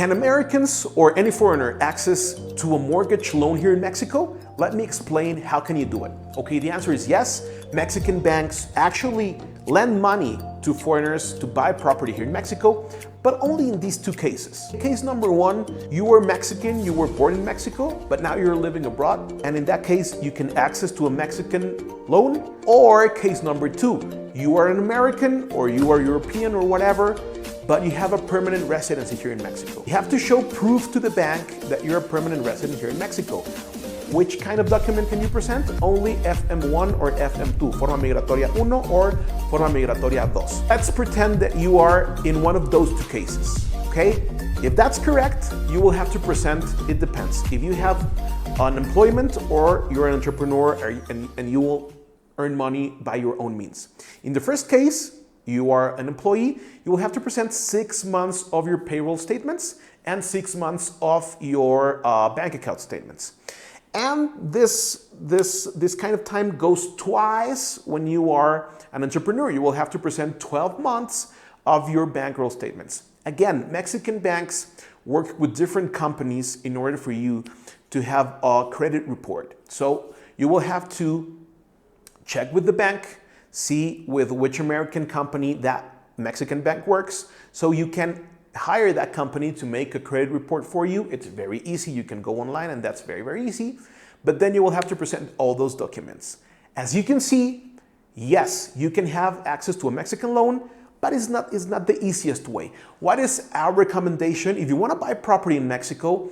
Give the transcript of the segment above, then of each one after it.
Can Americans or any foreigner access to a mortgage loan here in Mexico? Let me explain how can you do it. Okay, the answer is yes. Mexican banks actually lend money to foreigners to buy property here in Mexico, but only in these two cases. Case number one, you were Mexican, you were born in Mexico, but now you're living abroad, and in that case, you can access to a Mexican loan. Or case number two, you are an American or you are European or whatever, but you have a permanent residency here in Mexico. You have to show proof to the bank that you're a permanent resident here in Mexico. Which kind of document can you present? Only FM1 or FM2, Forma Migratoria 1 or Forma Migratoria 2. Let's pretend that you are in one of those two cases, okay? If that's correct, you will have to present, it depends. If you have unemployment or you're an entrepreneur and you will earn money by your own means. In the first case, you are an employee, you will have to present 6 months of your payroll statements and 6 months of your bank account statements. And this kind of time goes twice when you are an entrepreneur. You will have to present 12 months of your bankroll statements. Again, Mexican banks work with different companies in order for you to have a credit report. So you will have to check with the bank, see with which American company that Mexican bank works, so you can hire that company to make a credit report for you. It's very easy. You can go online and that's very, very easy. But then you will have to present all those documents. As you can see, yes, you can have access to a Mexican loan, but it's not the easiest way. What is our recommendation? If you want to buy property in Mexico,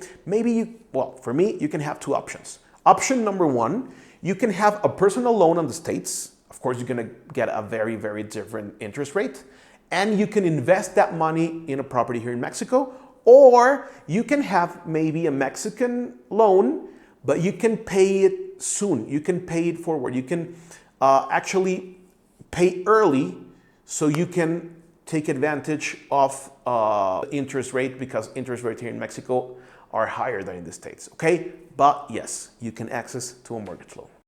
for me, you can have two options. Option number one, you can have a personal loan on the States. Of course, you're going to get a very, very different interest rate. And you can invest that money in a property here in Mexico, or you can have maybe a Mexican loan, but you can pay it soon. You can pay it forward. You can actually pay early so you can take advantage of interest rate, because interest rates here in Mexico are higher than in the States, okay? But yes, you can access to a mortgage loan.